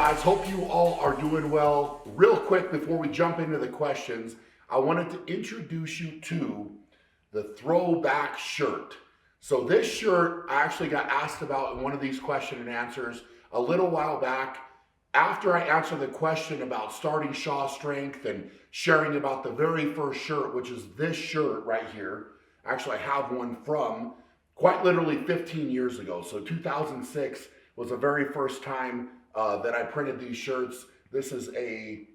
guys, hope you all are doing well. Real quick before we jump into the questions, I wanted to introduce you to the throwback shirt. So this shirt I actually got asked about in one of these question and answers a little while back. After I answered the question about starting Shaw Strength and sharing about the very first shirt, which is this shirt right here. Actually, I have one from quite literally 15 years ago. So 2006 was the very first time that I printed these shirts. This is a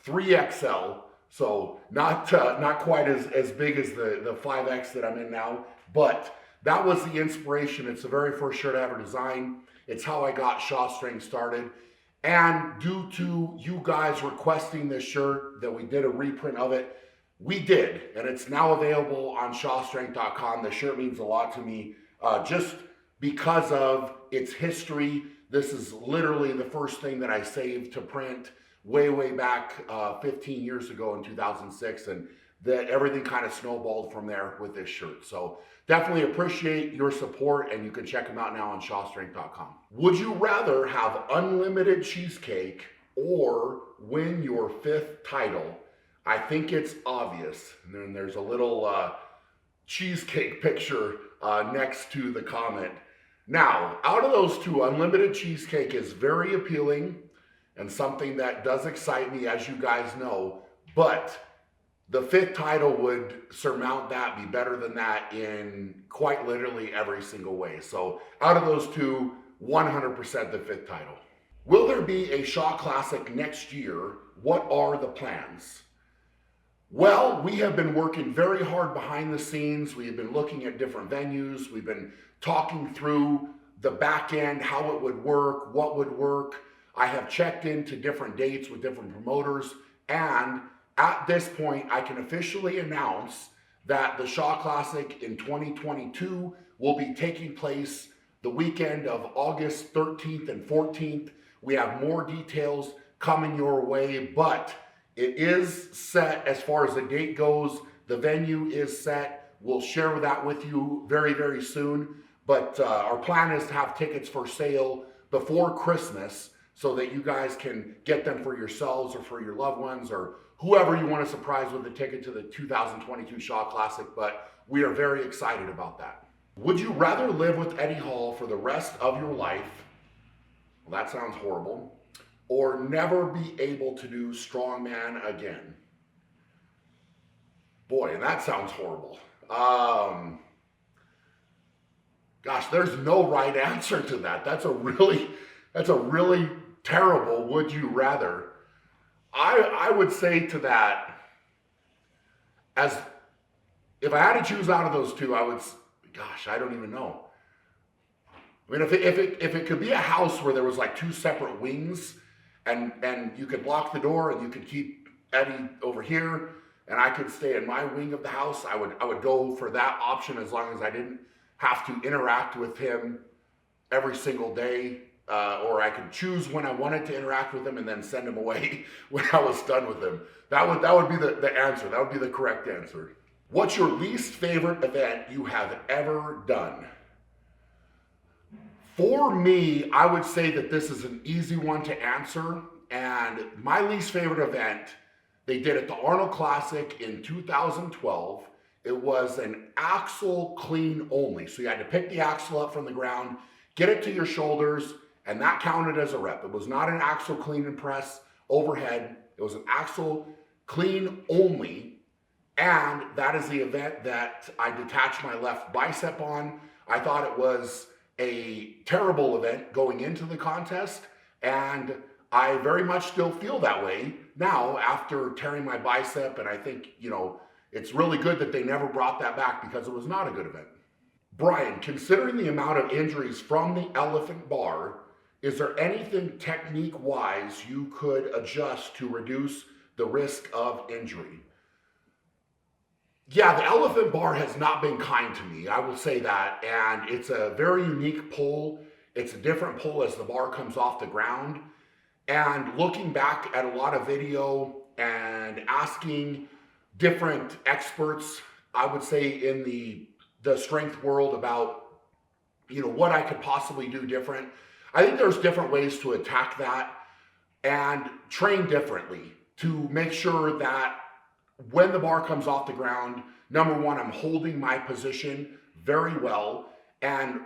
3XL, so not quite as big as the 5X that I'm in now, but that was the inspiration. It's the very first shirt I ever designed. It's how I got Shaw Strength started. And due to you guys requesting this shirt, that we did a reprint of it, we did, and it's now available on shawstrength.com. The shirt means a lot to me, just because of its history. This is literally the first thing that I saved to print way back 15 years ago in 2006, and that everything kind of snowballed from there with this shirt. So definitely appreciate your support, and you can check them out now on shawstrength.com. Would you rather have unlimited cheesecake or win your 5th title? I think it's obvious. And then there's a little cheesecake picture next to the comment. Now, out of those two, unlimited cheesecake is very appealing and something that does excite me, as you guys know, but the 5th title would surmount that, be better than that in quite literally every single way. So out of those two, 100% the 5th title. Will there be a Shaw Classic next year? What are the plans? Well, we have been working very hard behind the scenes. We have been looking at different venues. We've been talking through the back end, how it would work, what would work. I have checked into different dates with different promoters, and at this point, I can officially announce that the Shaw Classic in 2022 will be taking place the weekend of August 13th and 14th. We have more details coming your way, but it is set as far as the date goes. The venue is set. We'll share that with you very soon. But our plan is to have tickets for sale before Christmas so that you guys can get them for yourselves or for your loved ones or whoever you want to surprise with a ticket to the 2022 Shaw Classic. But we are very excited about that. Would you rather live with Eddie Hall for the rest of your life? Well, that sounds horrible. Or never be able to do strongman again? Boy, and that sounds horrible. Gosh, there's no right answer to that. That's a really terrible would you rather. I would say to that, as if I had to choose out of those two, I would, gosh, I don't even know. I mean, if it could be a house where there was like 2 separate wings, and you could lock the door and you could keep Eddie over here and I could stay in my wing of the house, I would go for that option as long as I didn't have to interact with him every single day, or I could choose when I wanted to interact with him and then send him away when I was done with him. That would be the answer. That would be the correct answer. What's your least favorite event you have ever done? For me, I would say that this is an easy one to answer, and my least favorite event, they did at the Arnold Classic in 2012. It was an axle clean only. So you had to pick the axle up from the ground, get it to your shoulders, and that counted as a rep. It was not an axle clean and press overhead. It was an axle clean only, and that is the event that I detached my left bicep on. I thought it was a terrible event going into the contest, and I very much still feel that way now after tearing my bicep, and I think, it's really good that they never brought that back because it was not a good event. Brian, considering the amount of injuries from the elephant bar, is there anything technique-wise you could adjust to reduce the risk of injury? Yeah, the elephant bar has not been kind to me, I will say that, and it's a very unique pull. It's a different pull as the bar comes off the ground, and looking back at a lot of video and asking different experts, I would say in the strength world about, what I could possibly do different. I think there's different ways to attack that. and train differently to make sure that when the bar comes off the ground, number one, I'm holding my position very well. And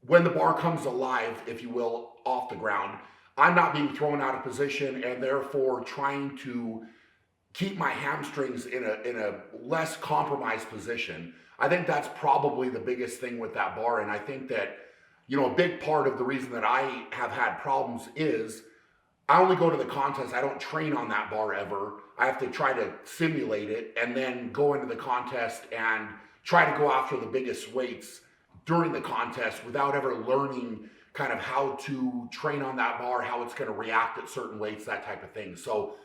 when the bar comes alive, if you will, off the ground, I'm not being thrown out of position and therefore trying to keep my hamstrings in a less compromised position. I think that's probably the biggest thing with that bar. And I think that, a big part of the reason that I have had problems is I only go to the contest. I don't train on that bar ever. I have to try to simulate it and then go into the contest and try to go after the biggest weights during the contest without ever learning kind of how to train on that bar, how it's going to react at certain weights, that type of thing. So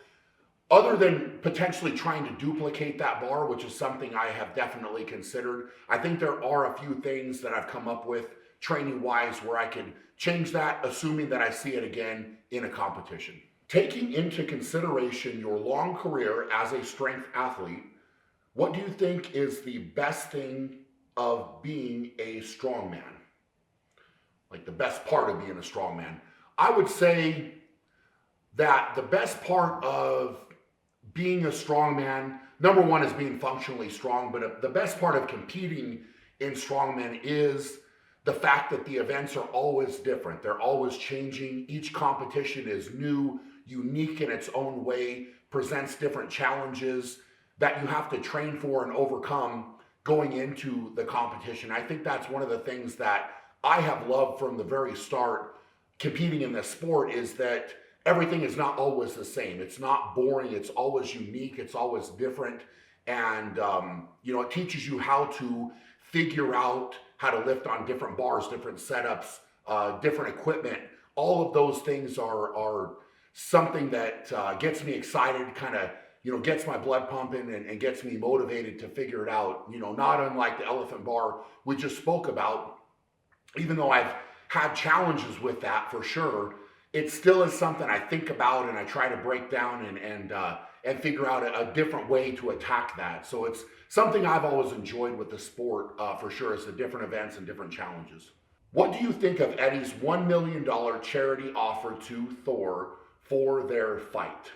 other than potentially trying to duplicate that bar, which is something I have definitely considered, I think there are a few things that I've come up with training wise where I can change that, assuming that I see it again in a competition. Taking into consideration your long career as a strength athlete, what do you think is the best thing of being a strongman? Like the best part of being a strongman? I would say that the best part of being a strongman, number one, is being functionally strong, but the best part of competing in strongman is the fact that the events are always different. They're always changing. Each competition is new, unique in its own way, presents different challenges that you have to train for and overcome going into the competition. I think that's one of the things that I have loved from the very start competing in this sport, is that everything is not always the same. It's not boring. It's always unique. It's always different. And, it teaches you how to figure out how to lift on different bars, different setups, different equipment. All of those things are something that gets me excited, kind of, gets my blood pumping and gets me motivated to figure it out. Not unlike the elephant bar we just spoke about, even though I've had challenges with that for sure, it still is something I think about and I try to break down and figure out a different way to attack that. So it's something I've always enjoyed with the sport for sure, is the different events and different challenges. What do you think of Eddie's $1 million charity offer to Thor for their fight?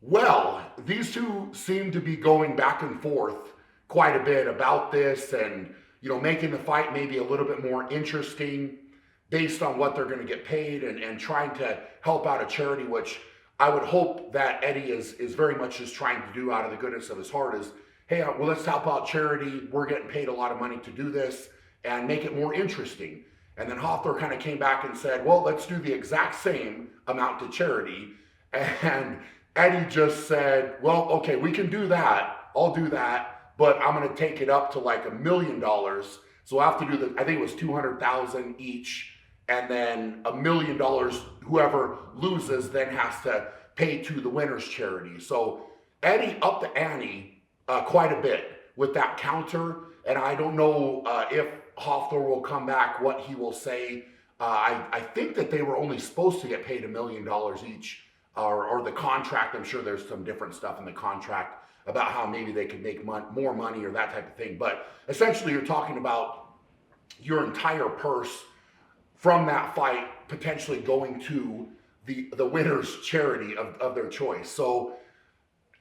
Well, these two seem to be going back and forth quite a bit about this and, making the fight maybe a little bit more interesting based on what they're going to get paid and trying to help out a charity, which I would hope that Eddie is very much just trying to do out of the goodness of his heart is, hey, well, let's help out charity. We're getting paid a lot of money to do this and make it more interesting. And then Hawthorne kind of came back and said, well, let's do the exact same amount to charity. And Eddie just said, well, okay, we can do that. I'll do that, but I'm going to take it up to like $1 million. So I have to do I think it was 200,000 each. And then $1 million, whoever loses then has to pay to the winner's charity. So Eddie upped the ante quite a bit with that counter. And I don't know if Hawthorne will come back, what he will say. I think that they were only supposed to get paid $1 million each, or the contract. I'm sure there's some different stuff in the contract about how maybe they could make more money or that type of thing. But essentially you're talking about your entire purse from that fight potentially going to the winner's charity of their choice. So,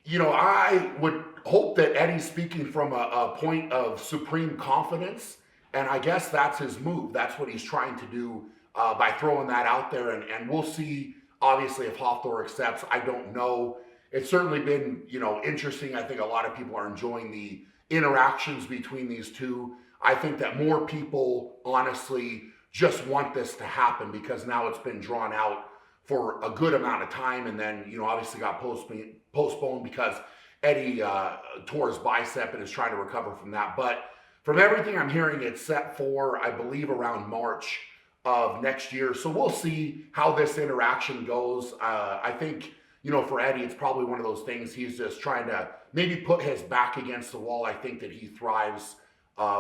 I would hope that Eddie's speaking from a point of supreme confidence, and I guess that's his move. That's what he's trying to do by throwing that out there, and we'll see, obviously, if Hawthorne accepts. I don't know. It's certainly been, interesting. I think a lot of people are enjoying the interactions between these two. I think that more people, honestly, just want this to happen because now it's been drawn out for a good amount of time, and then obviously got postponed because Eddie tore his bicep and is trying to recover from that. But from everything I'm hearing, it's set for, I believe, around March of next year. So we'll see how this interaction goes. I think for Eddie, it's probably one of those things he's just trying to maybe put his back against the wall. I think that he thrives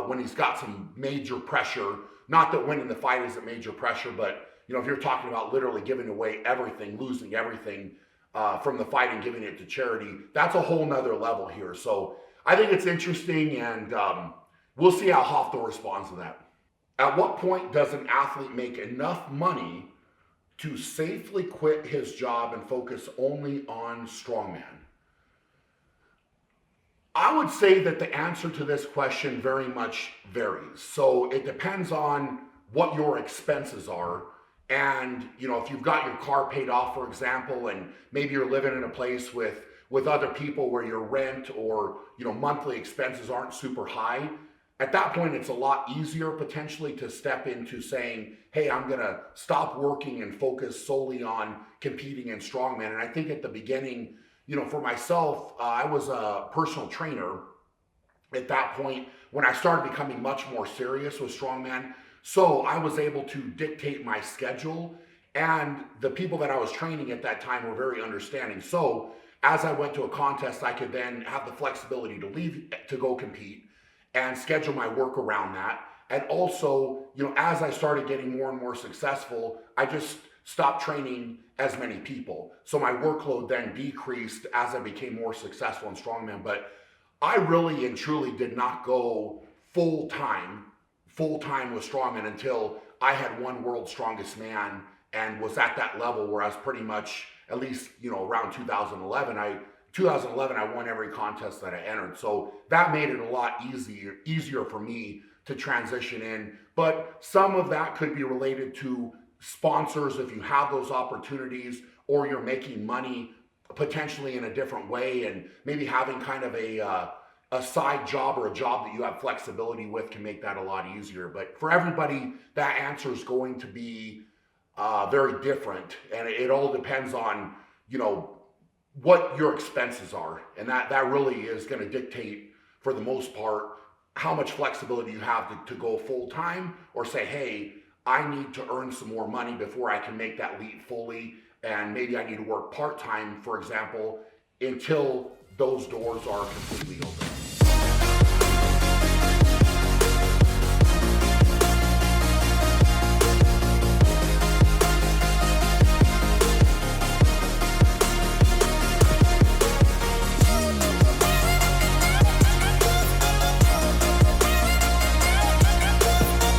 when he's got some major pressure. Not that winning the fight isn't major pressure, but if you're talking about literally giving away everything, losing everything from the fight and giving it to charity, that's a whole nother level here. So I think it's interesting, and we'll see how Hawthorne responds to that. At what point does an athlete make enough money to safely quit his job and focus only on strongman? I would say that the answer to this question very much varies. So it depends on what your expenses are. And, if you've got your car paid off, for example, and maybe you're living in a place with other people where your rent or, monthly expenses aren't super high, at that point, it's a lot easier potentially to step into saying, hey, I'm going to stop working and focus solely on competing in strongman. And I think at the beginning, for myself, I was a personal trainer at that point when I started becoming much more serious with strongman. So I was able to dictate my schedule, and the people that I was training at that time were very understanding. So as I went to a contest, I could then have the flexibility to leave to go compete and schedule my work around that. And also, as I started getting more and more successful, I just stopped training as many people. So my workload then decreased as I became more successful in strongman. But I really and truly did not go full time with strongman until I had won World's Strongest Man and was at that level where I was pretty much, at least, around 2011, I won every contest that I entered. So that made it a lot easier for me to transition in. But some of that could be related to sponsors if you have those opportunities, or you're making money potentially in a different way, and maybe having kind of a side job or a job that you have flexibility with can make that a lot easier. But for everybody, that answer is going to be very different, and it all depends on what your expenses are, and that really is going to dictate for the most part how much flexibility you have to go full time, or say, hey, I need to earn some more money before I can make that leap fully, and maybe I need to work part time, for example, until those doors are completely open.